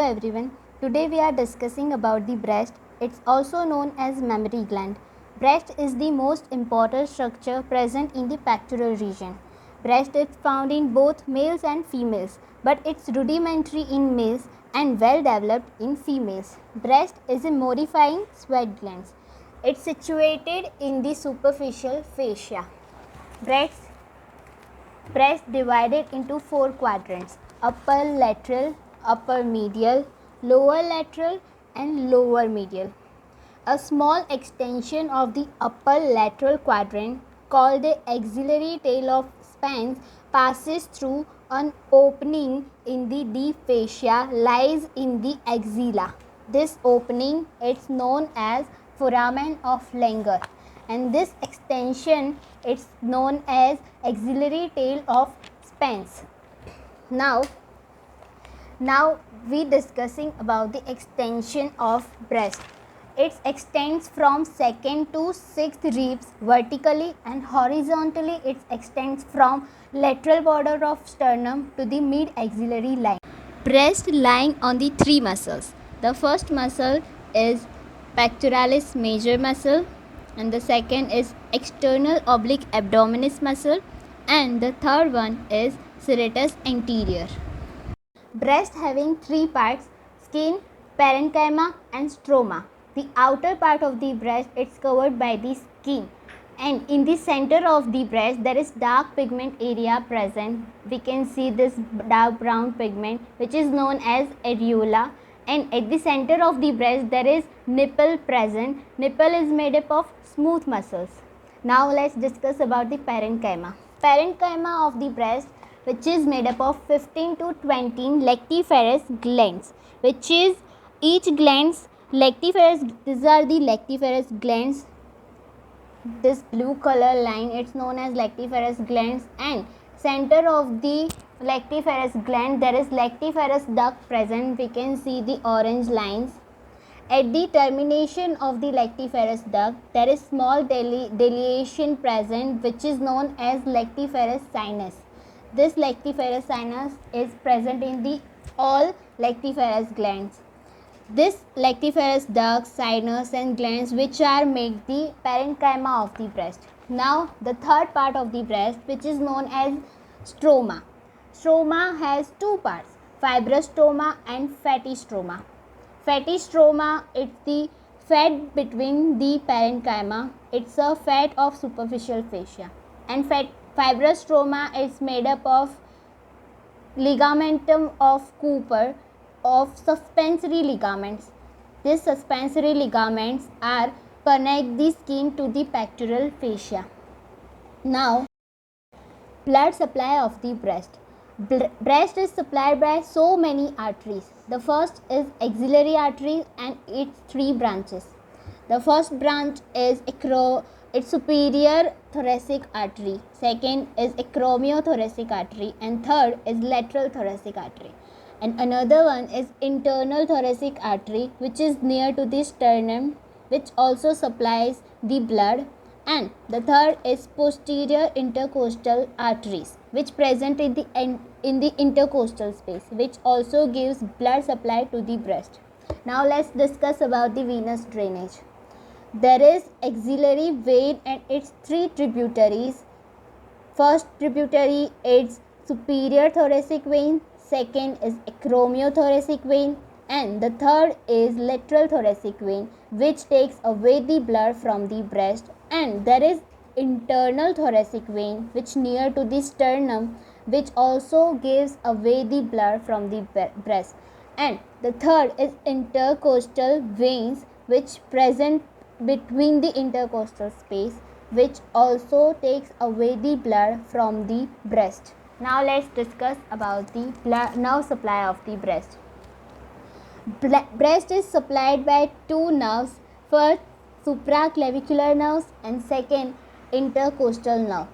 everyone. Today we are discussing about the breast. It's also known as mammary gland. Breast is the most important structure present in the pectoral region. Breast is found in both males and females, but it's rudimentary in males and well developed in females. Breast is a mortifying sweat gland. It's situated in the superficial fascia. Breast divided into four quadrants: upper lateral, upper medial, lower lateral and lower medial. A small extension of the upper lateral quadrant called the axillary tail of spines passes through an opening in the deep fascia lies in the axilla. This opening is known as foramen of Langer, and this extension is known as axillary tail of spines. Now we discussing about the extension of breast. It extends from second to sixth ribs vertically, and horizontally it extends from lateral border of sternum to the mid axillary line. Breast lying on the three muscles. The first muscle is pectoralis major muscle, and the second is external oblique abdominis muscle, and the third one is serratus anterior. Breast having three parts: skin, parenchyma and stroma. The outer part of the breast is covered by the skin, and in the center of the breast there is dark pigment area present. We can see this dark brown pigment which is known as areola, and at the center of the breast there is nipple present. Nipple is made up of smooth muscles. Now let's discuss about the parenchyma. Parenchyma of the breast, which is made up of 15 to 20 lactiferous glands, which is each glands lactiferous. These are the lactiferous glands. This blue color line, it's known as lactiferous glands, and center of the lactiferous gland there is lactiferous duct present. We can see the orange lines. At the termination of the lactiferous duct there is small deviation present, which is known as lactiferous sinus. This lactiferous sinus is present in the all lactiferous glands. This lactiferous ducts, sinus and glands which are make the parenchyma of the breast. Now the third part of the breast, which is known as stroma. Stroma has two parts: fibrous stroma and fatty stroma. Fatty stroma, it's the fat between the parenchyma. It's a fat of superficial fascia, and fibrous stroma is made up of ligamentum of Cooper of suspensory ligaments. These suspensory ligaments are connect the skin to the pectoral fascia. Now, blood supply of the breast. Breast is supplied by so many arteries. The first is axillary artery and its three branches. The first branch is its superior thoracic artery. Second is acromiothoracic artery, and third is lateral thoracic artery. And another one is internal thoracic artery, which is near to the sternum, which also supplies the blood. And the third is posterior intercostal arteries, which present in the intercostal space, which also gives blood supply to the breast. Now let's discuss about the venous drainage. There is axillary vein and its three tributaries. First tributary is superior thoracic vein, second is acromiothoracic vein, and the third is lateral thoracic vein, which takes away the blood from the breast. And there is internal thoracic vein, which near to the sternum, which also gives away the blood from the breast. And the third is intercostal veins, which present between the intercostal space, which also takes away the blood from the breast. Now let's discuss about the nerve supply of the breast. Breast is supplied by two nerves. First, supraclavicular nerves, and second, intercostal nerve.